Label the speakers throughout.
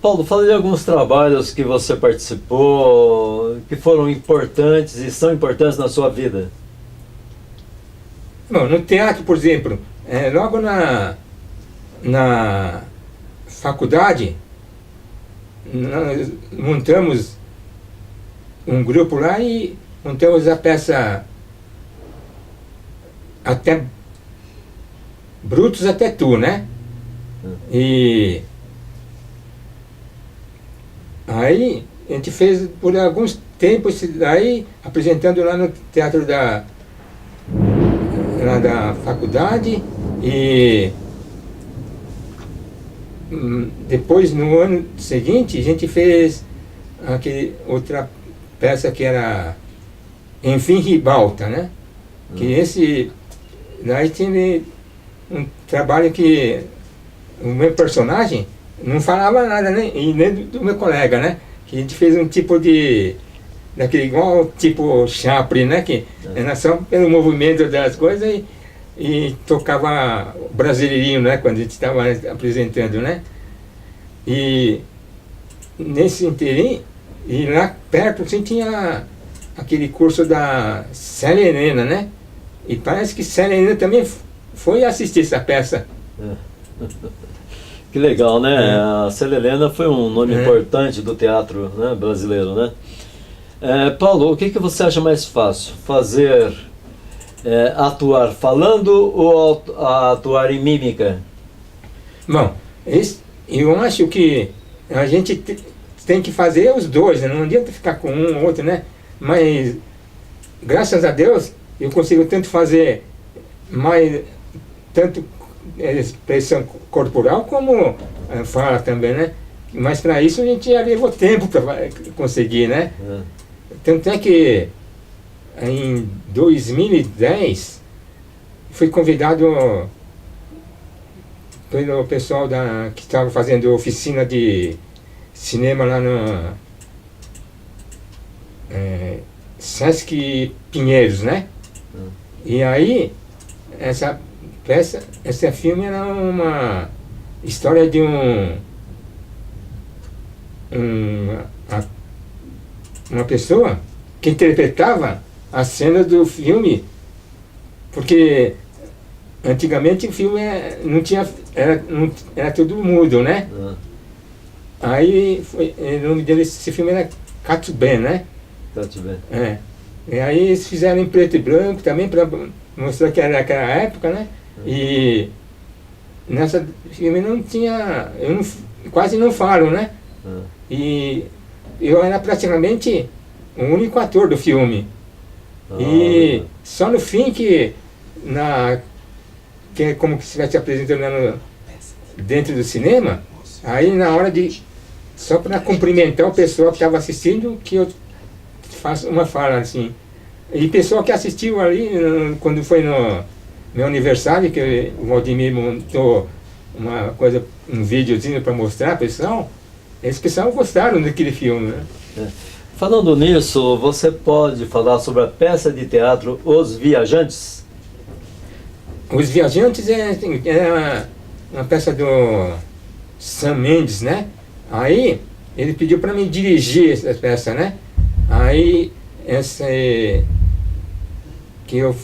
Speaker 1: Paulo, fala de alguns trabalhos que você participou, que foram importantes e são importantes na sua vida.
Speaker 2: Bom, no teatro, por exemplo, logo na faculdade, nós montamos um grupo lá e montamos a peça até Brutus até Tu, né? E aí a gente fez por alguns tempos aí, apresentando lá no teatro lá da faculdade, e depois no ano seguinte a gente fez outra peça que era Enfim Ribalta, né? Que esse daí tinha um trabalho que o meu personagem não falava nada, né? E nem do meu colega, né? Que a gente fez um tipo daquele igual tipo Chaplin, né? Que era só pelo movimento das coisas e tocava brasileirinho, né? Quando a gente estava apresentando, né? E nesse inteirinho, e lá perto assim, tinha aquele curso da Célia Helena, né? E parece que Célia Helena também foi assistir essa peça.
Speaker 1: Que legal, né? A Célia Helena foi um nome importante do teatro, né, brasileiro, né? Paulo, o que você acha mais fácil? Fazer atuar falando ou atuar em mímica?
Speaker 2: Bom, eu acho que a gente tem que fazer os dois, né? Não adianta ficar com um ou outro, né? Mas graças a Deus eu consigo tanto fazer tanto expressão corporal como fala também, né? Mas para isso a gente já levou tempo para conseguir, né? Tanto é que em 2010 fui convidado pelo pessoal que estava fazendo oficina de cinema lá no Sesc Pinheiros, né? E aí esse filme era uma história de uma pessoa que interpretava a cena do filme, porque antigamente o filme não tinha, era tudo mudo, né? Aí o nome desse filme era Catuben, né?
Speaker 1: Catuben.
Speaker 2: E aí eles fizeram em preto e branco também para mostrar que era naquela época, né? E nessa filme não tinha, quase não falo, né? E eu era praticamente o único ator do filme. E só no fim que é como que se estivesse apresentando lá dentro do cinema, aí na hora só para cumprimentar o pessoal que estava assistindo, que eu faço uma fala assim. E o pessoal que assistiu ali, quando foi no meu aniversário, que o Valdemir montou um videozinho para mostrar, pessoal, esse pessoal gostaram daquele filme, né?
Speaker 1: Falando nisso, você pode falar sobre a peça de teatro Os Viajantes?
Speaker 2: Os Viajantes é uma peça do Sam Mendes, né? Aí ele pediu para mim dirigir essa peça, né? Aí que eu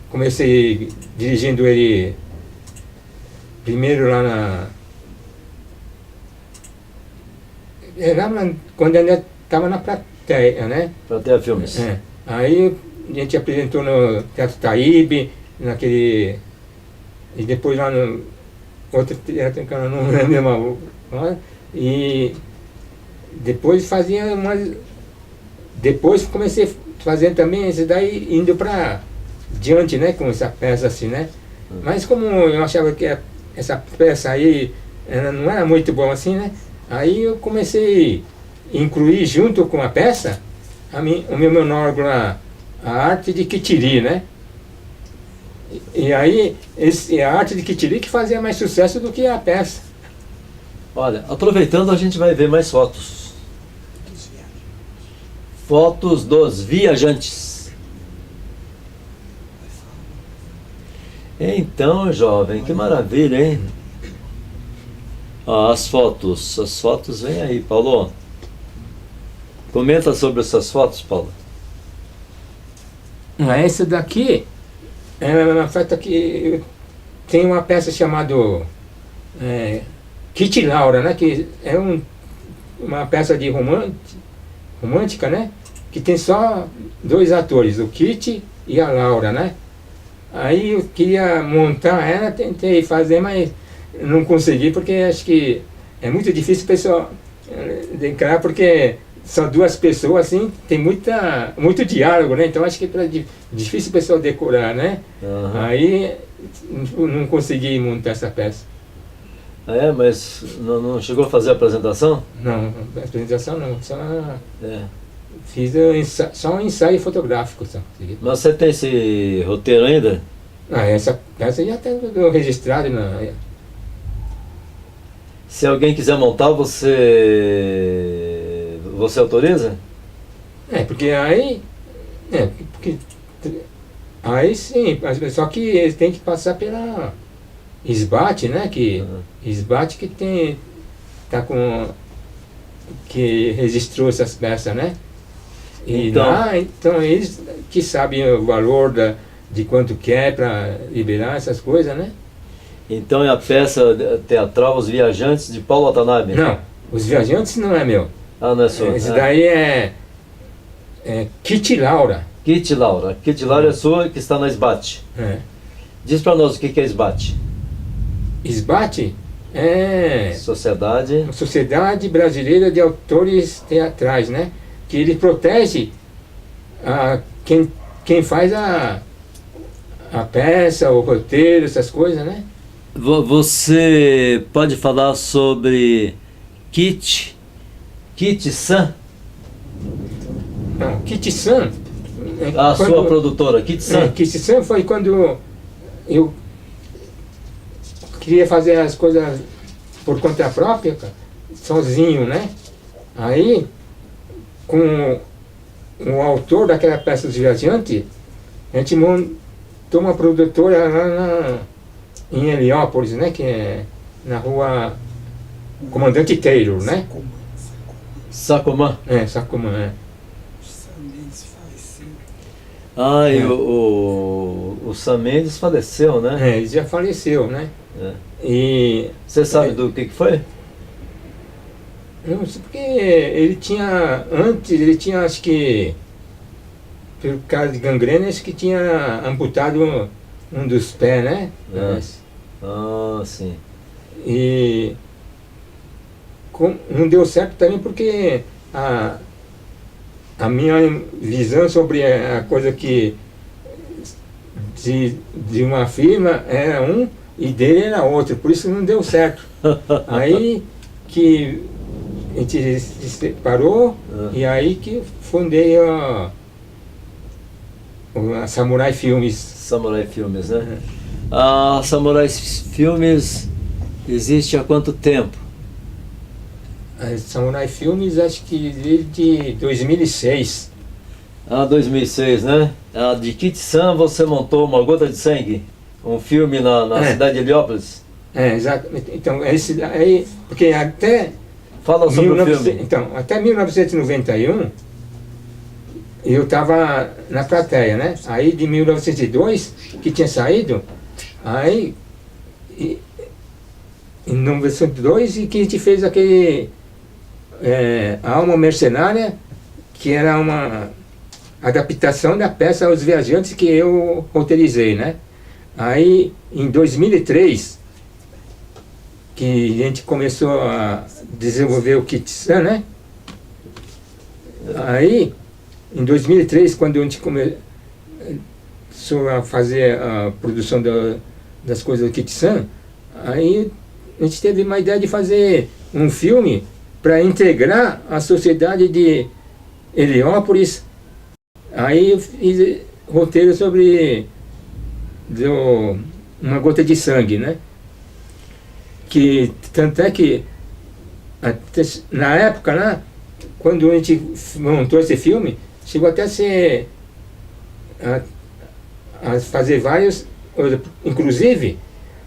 Speaker 2: comecei dirigindo ele primeiro lá quando ainda estava na plateia, né?
Speaker 1: Plateia Filmes.
Speaker 2: Aí a gente apresentou no Teatro Taíbe, e depois lá no outro teatro que eu não lembro, e depois depois comecei a fazer também esse daí, indo para diante, né, com essa peça assim, né? Mas como eu achava que essa peça aí não era muito boa assim, né? Aí eu comecei a incluir junto com a peça o meu monólogo lá, a arte de Quitiri, né? E aí a arte de Quitiri que fazia mais sucesso do que a peça.
Speaker 1: Olha, aproveitando, a gente vai ver mais fotos. Fotos dos Viajantes. Então, jovem, que maravilha, hein? As fotos vem aí, Paulo. Comenta sobre essas fotos, Paulo.
Speaker 2: Essa daqui é uma festa que tem uma peça chamada Kit Laura, né? Que é uma peça de romântica, né? Que tem só dois atores, o Kit e a Laura, né? Aí eu queria montar ela, tentei fazer, mas não consegui, porque acho que é muito difícil o pessoal decorar, porque são duas pessoas, assim, tem muito diálogo, né? Então acho que é difícil o pessoal decorar, né?
Speaker 1: Uhum.
Speaker 2: Aí não consegui montar essa peça.
Speaker 1: Mas não chegou a fazer a apresentação?
Speaker 2: Não, apresentação não, só
Speaker 1: É.
Speaker 2: fiz só um ensaio fotográfico. Só.
Speaker 1: Mas você tem esse roteiro ainda?
Speaker 2: Essa peça já está registrada
Speaker 1: Se alguém quiser montar, você autoriza?
Speaker 2: Aí sim, só que eles têm que passar pela SBAT, né? SBAT que registrou essas peças, né? E então eles que sabem o valor de quanto que é para liberar essas coisas, né?
Speaker 1: Então é a peça teatral Os Viajantes de Paulo Watanabe?
Speaker 2: Não, Os Viajantes não é meu.
Speaker 1: Não é sua?
Speaker 2: Esse daí é Kit Laura.
Speaker 1: Kit Laura. Kit Laura é sua, que está na SBAT. Diz para nós o que é SBAT.
Speaker 2: SBAT é Sociedade Brasileira de Autores Teatrais, né? Que ele protege quem faz a peça, o roteiro, essas coisas, né?
Speaker 1: Você pode falar sobre Kit-san?
Speaker 2: Não, Kit-san.
Speaker 1: Sua produtora, Kit-san.
Speaker 2: Kit-san foi quando eu queria fazer as coisas por conta própria, sozinho, né? Aí, com o autor daquela peça Os Viajantes, a gente montou uma produtora lá em Heliópolis, né? Que é na rua Comandante Taylor, né?
Speaker 1: Sacomã.
Speaker 2: Sacomã,
Speaker 1: e o Sam Mendes faleceu, né?
Speaker 2: Ele já faleceu, né? E
Speaker 1: você sabe do que foi?
Speaker 2: Eu não sei porque ele tinha, acho que, pelo caso de gangrena, acho que tinha amputado um dos pés, né?
Speaker 1: Sim.
Speaker 2: E não deu certo também porque a minha visão sobre a coisa que de uma firma era e dele era outro, por isso não deu certo. Aí que a gente se separou e aí que fundei a Samurai Filmes.
Speaker 1: Samurai Filmes, né? A Samurai Filmes existe há quanto tempo?
Speaker 2: A Samurai Filmes acho que desde 2006.
Speaker 1: 2006, né? De Kit-san você montou Uma Gota de Sangue, um filme na cidade de Heliópolis?
Speaker 2: Exatamente. Então, esse aí, porque até
Speaker 1: fala sobre o filme.
Speaker 2: Então, até 1991 eu estava na plateia, né? Aí de 1902, que tinha saído, aí em 1902 e que a gente fez aquele Alma Mercenária, que era uma adaptação da peça Os Viajantes que eu roteirizei, né? Aí em 2003 que a gente começou a desenvolver o Kit-san, né? Aí em 2003, quando a gente começou a fazer a produção das coisas do Kit-san, aí a gente teve uma ideia de fazer um filme para integrar a sociedade de Heliópolis. Aí eu fiz roteiro sobre Uma Gota de Sangue, né? Que tanto é que na época, né, quando a gente montou esse filme, chegou até a fazer vários, inclusive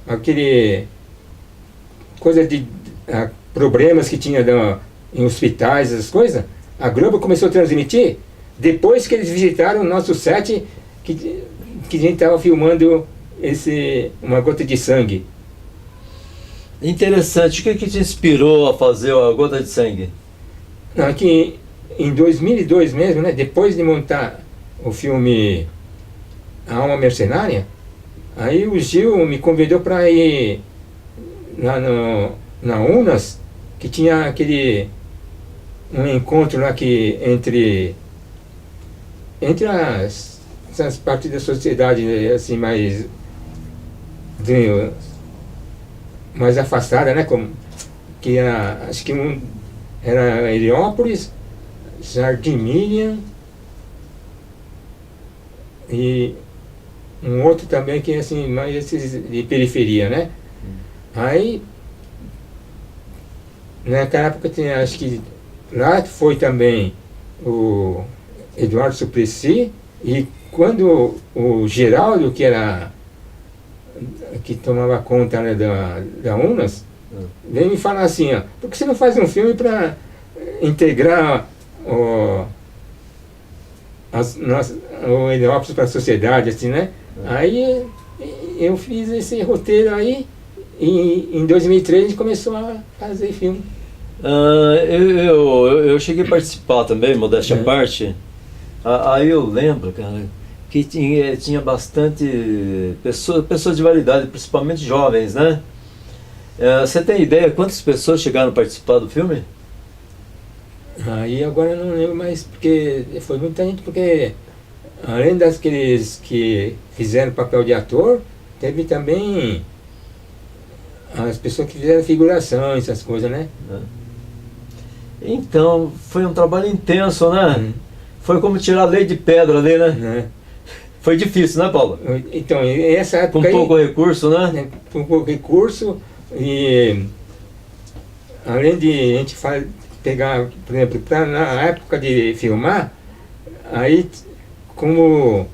Speaker 2: aquele coisa problemas que tinha em hospitais, essas coisas, a Globo começou a transmitir depois que eles visitaram o nosso set que a gente estava filmando Uma Gota de Sangue.
Speaker 1: Interessante. O que te inspirou a fazer a Gota de Sangue?
Speaker 2: Não, é que em 2002 mesmo, né, depois de montar o filme A Alma Mercenária, aí o Gil me convidou para ir lá na UNAS, que tinha um encontro lá entre essas partes da sociedade assim mais afastada, né, que acho que era Heliópolis, Jardim Miriam e um outro também que é assim, mais esses de periferia, né? Aí, naquela época tinha, acho que lá foi também o Eduardo Suplicy, e quando o Geraldo, que tomava conta, né, da UNAS, veio me falar assim, ó, por que você não faz um filme para integrar o Heliópolis para a sociedade, assim, né? Aí eu fiz esse roteiro aí, e em 2003 a gente começou a fazer filme.
Speaker 1: Eu cheguei a participar também, modéstia à parte. Aí eu lembro, cara, que tinha bastante pessoas de validade, principalmente jovens, né? Você tem ideia quantas pessoas chegaram a participar do filme?
Speaker 2: Aí agora eu não lembro mais, porque foi muita gente, porque além daqueles que fizeram papel de ator, teve também as pessoas que fizeram figuração, essas coisas, né?
Speaker 1: Então, foi um trabalho intenso, né? Foi como tirar lei de pedra ali, né? Foi difícil, né, Paulo?
Speaker 2: Então, essa época
Speaker 1: com pouco recurso, né?
Speaker 2: Com pouco recurso, e além de a gente pegar, por exemplo, na época de filmar, aí como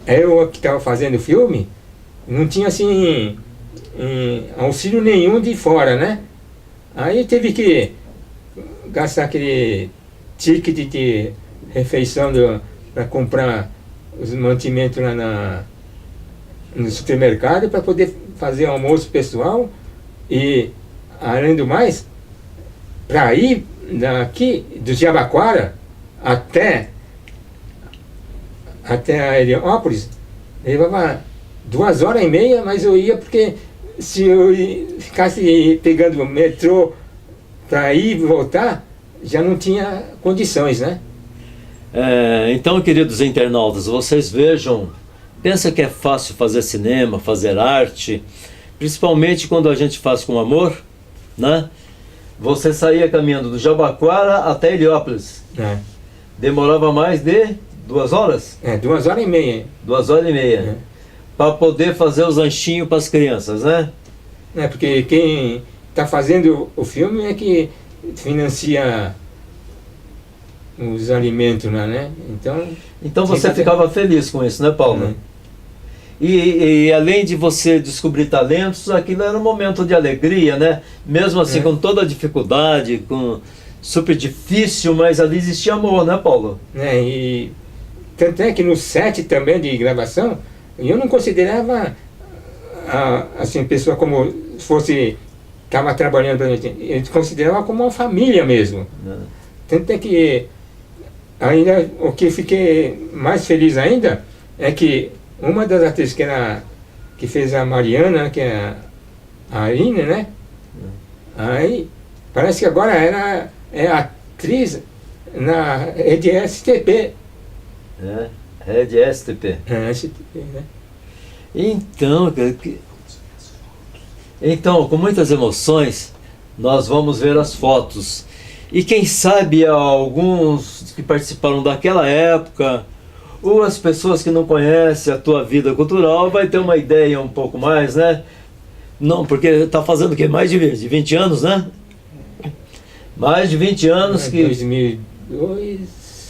Speaker 2: eu que estava fazendo o filme, não tinha assim auxílio nenhum de fora, né? Aí teve que gastar aquele ticket de refeição para comprar os mantimentos lá no supermercado para poder fazer almoço pessoal, e além do mais, para ir daqui do Jabaquara até a Heliópolis, levava 2h30, mas eu ia porque se eu ficasse pegando o metrô para ir e voltar, já não tinha condições, né?
Speaker 1: Então, queridos internautas, vocês vejam, pensa que é fácil fazer cinema, fazer arte, principalmente quando a gente faz com amor, né? Você saía caminhando do Jabaquara até Heliópolis. Demorava mais de 2 horas?
Speaker 2: 2h30.
Speaker 1: 2h30. Para poder fazer os lanchinhos para as crianças, né?
Speaker 2: Porque quem está fazendo o filme é que financia os alimentos lá, né?
Speaker 1: Então você ficava feliz com isso, né, Paulo? E além de você descobrir talentos, aquilo era um momento de alegria, né? Mesmo assim, com toda a dificuldade, super difícil, mas ali existia amor, né, Paulo?
Speaker 2: E tanto é que no set também de gravação, eu não considerava assim, pessoa como fosse, estava trabalhando pra gente, eu considerava como uma família mesmo. Tanto é que ainda o que fiquei mais feliz ainda é que uma das atrizes que fez a Mariana, que é a Aline, né? Aí parece que agora ela é atriz na Rede STP.
Speaker 1: Rede STP.
Speaker 2: STP, né?
Speaker 1: Então, com muitas emoções, nós vamos ver as fotos. E quem sabe alguns que participaram daquela época, ou as pessoas que não conhecem a tua vida cultural, vai ter uma ideia um pouco mais, né? Não, porque está fazendo o quê? Mais de 20 anos, né? Mais de 20 anos que...
Speaker 2: 2002...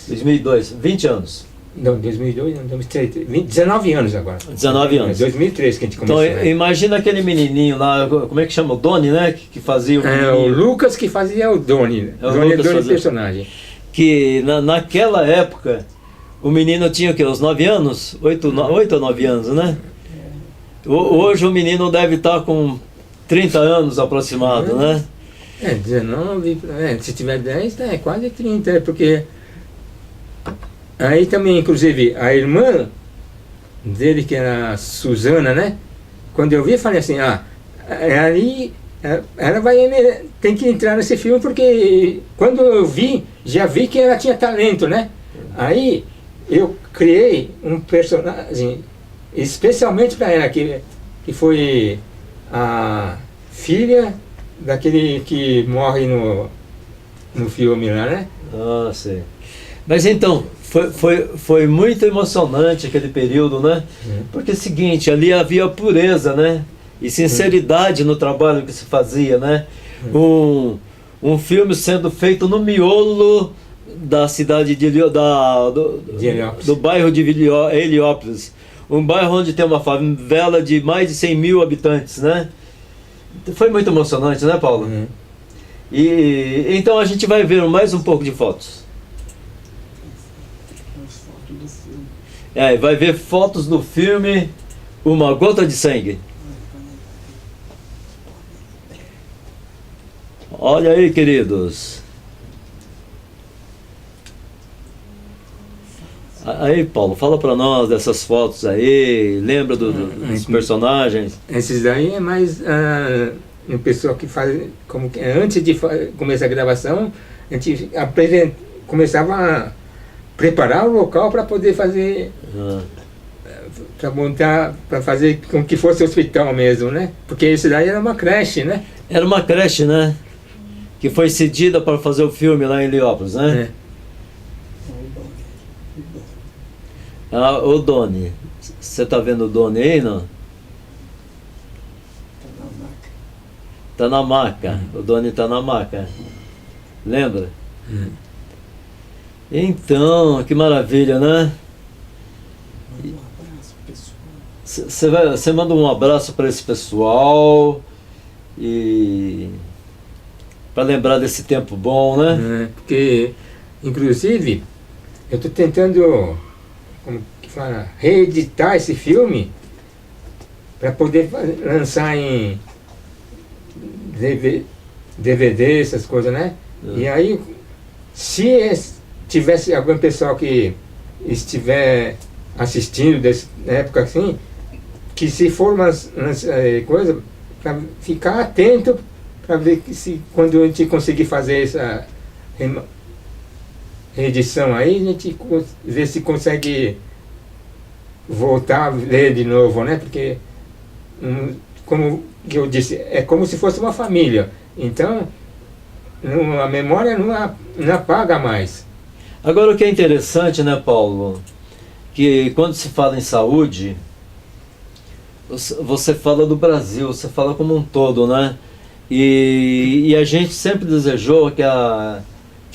Speaker 1: 2002, 20 anos.
Speaker 2: Não, 2002, não, 2003, 19 anos agora.
Speaker 1: 19 anos.
Speaker 2: 2003 que a gente
Speaker 1: Então,
Speaker 2: começou. Né?
Speaker 1: imagina aquele menininho lá, como é que chama? O Doni, né? Que fazia o
Speaker 2: É, o
Speaker 1: menininho.
Speaker 2: Lucas que fazia o Doni.
Speaker 1: É, o
Speaker 2: Doni
Speaker 1: Lucas
Speaker 2: é
Speaker 1: fazia.
Speaker 2: personagem.
Speaker 1: Que naquela época, o menino tinha o quê? Uns 9 anos? 8 ou 9 anos, né? Hoje o menino deve estar com 30 anos aproximado, né?
Speaker 2: 19, se tiver 10, é quase 30, porque aí também, inclusive, a irmã dele, que era a Suzana, né? Quando eu vi, eu falei assim, ali ela tem que entrar nesse filme, porque quando eu vi, já vi que ela tinha talento, né? Aí eu criei um personagem especialmente para ela, que foi a filha daquele que morre no filme lá, né?
Speaker 1: Ah, sei. Mas então, foi muito emocionante aquele período, né? Porque é o seguinte, ali havia pureza, né? E sinceridade no trabalho que se fazia, né? Um filme sendo feito no miolo da cidade de do bairro de Heliópolis. Um bairro onde tem uma favela de mais de 100 mil habitantes, né? Foi muito emocionante, né, Paulo? E então a gente vai ver mais um pouco de fotos. Vai ver fotos do filme Uma Gota de Sangue. Olha aí, queridos. Aí, Paulo, fala pra nós dessas fotos aí, lembra dos personagens?
Speaker 2: Esses daí é mais um pessoal que faz, como que, antes de começar a gravação, a gente começava a preparar o local para poder fazer, para montar, para fazer com que fosse hospital mesmo, né? Porque esse daí era uma creche, né?
Speaker 1: Era uma creche, né? Que foi cedida para fazer o filme lá em Heliópolis, né? O Doni. Você tá vendo o Doni aí, não? Tá na maca. O Doni tá na maca. Lembra? Então, que maravilha, né? Você manda um abraço para esse pessoal e para lembrar desse tempo bom, né?
Speaker 2: Porque, inclusive, eu estou tentando, como que fala, reeditar esse filme para poder lançar em DVD, essas coisas, né? E aí, se tivesse algum pessoal que estiver assistindo dessa época assim, que se for umas coisas, para ficar atento para ver que quando a gente conseguir fazer essa reedição aí, a gente ver se consegue voltar a ler de novo, né? Porque, como eu disse, é como se fosse uma família. Então, a memória não apaga mais.
Speaker 1: Agora, o que é interessante, né, Paulo? Que quando se fala em saúde, você fala do Brasil, você fala como um todo, né? E a gente sempre desejou que a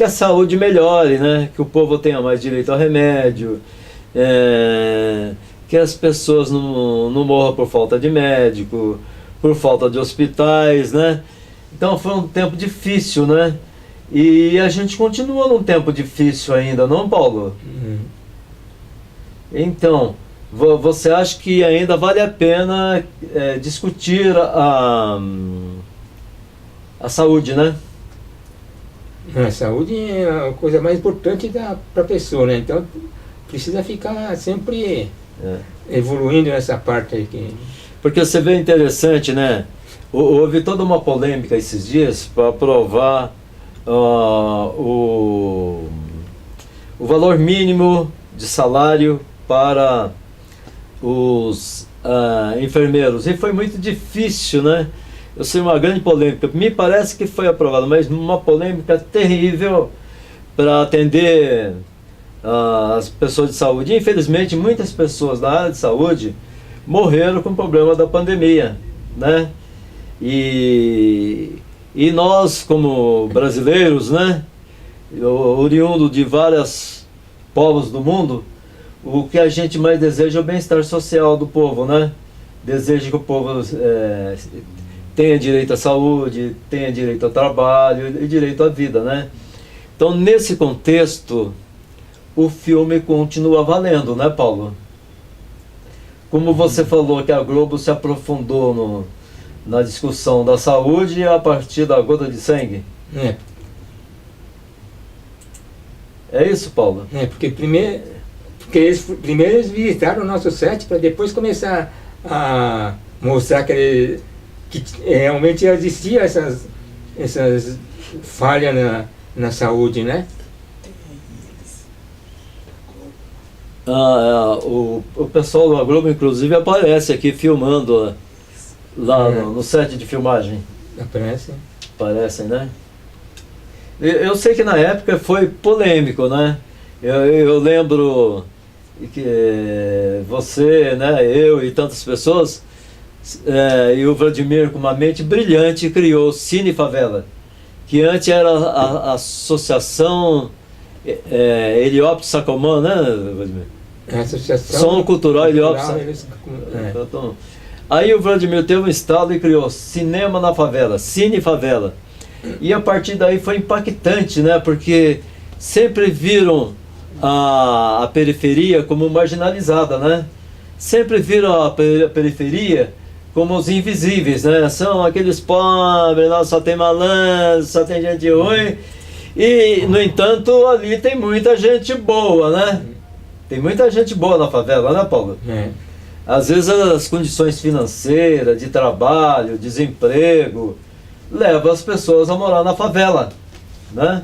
Speaker 1: saúde melhore, né? Que o povo tenha mais direito ao remédio, que as pessoas não morram por falta de médico, por falta de hospitais, né? Então foi um tempo difícil, né? E a gente continua num tempo difícil ainda, não, Paulo? Então, você acha que ainda vale a pena discutir a saúde, né?
Speaker 2: A saúde é a coisa mais importante para a pessoa, né? Então, precisa ficar sempre evoluindo nessa parte aí.
Speaker 1: Porque você vê interessante, né? Houve toda uma polêmica esses dias para aprovar o valor mínimo de salário para os enfermeiros. E foi muito difícil, né? Eu sei, uma grande polêmica. Me parece que foi aprovado, mas uma polêmica terrível para atender as pessoas de saúde. E, infelizmente, muitas pessoas da área de saúde morreram com o problema da pandemia, né? E nós, como brasileiros, né, oriundo de vários povos do mundo, o que a gente mais deseja é o bem-estar social do povo, né? Deseja que o povo tenha direito à saúde, tenha direito ao trabalho e direito à vida, né? Então, nesse contexto, o filme continua valendo, né, Paulo? Como você falou que a Globo se aprofundou na discussão da saúde a partir da gota de sangue. É isso, Paulo?
Speaker 2: Porque eles visitaram o nosso site para depois começar a mostrar que realmente existia essas falhas na saúde, né?
Speaker 1: O pessoal da Globo, inclusive, aparece aqui filmando lá no set de filmagem. Aparecem, né? Eu sei que na época foi polêmico, né? Eu lembro que você, né, eu e tantas pessoas, e o Vladimir, com uma mente brilhante, criou o Cine Favela, que antes era a Associação Heliópolis Sacomã, né, Vladimir?
Speaker 2: Associação
Speaker 1: Som Cultural Heliópolis. Aí o Vladimir teve um estalo e criou Cinema na Favela, Cine Favela. E a partir daí foi impactante, né? Porque sempre viram a periferia como marginalizada, né? Sempre viram a periferia como os invisíveis, né? São aqueles pobres, lá só tem malandro, só tem gente ruim. E, no entanto, ali tem muita gente boa, né? Tem muita gente boa na favela, né, Paulo? Às vezes as condições financeiras, de trabalho, desemprego, levam as pessoas a morar na favela, né?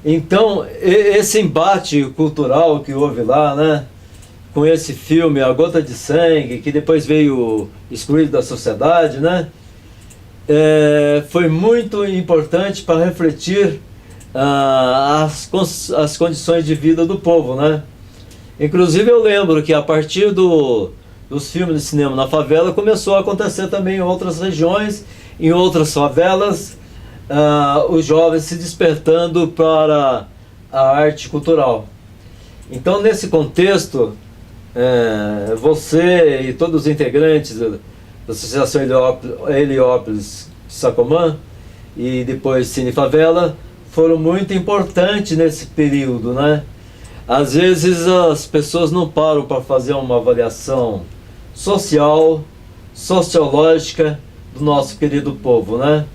Speaker 1: Então, esse embate cultural que houve lá, né? Com esse filme, A Gota de Sangue, que depois veio excluído da sociedade, né? Foi muito importante para refletir as condições de vida do povo, né? Inclusive eu lembro que a partir dos filmes de cinema na favela começou a acontecer também em outras regiões, em outras favelas, os jovens se despertando para a arte cultural. Então, nesse contexto, você e todos os integrantes da Associação Heliópolis Sacomã e depois Cine Favela foram muito importantes nesse período, né? Às vezes as pessoas não param para fazer uma avaliação social, sociológica do nosso querido povo, né?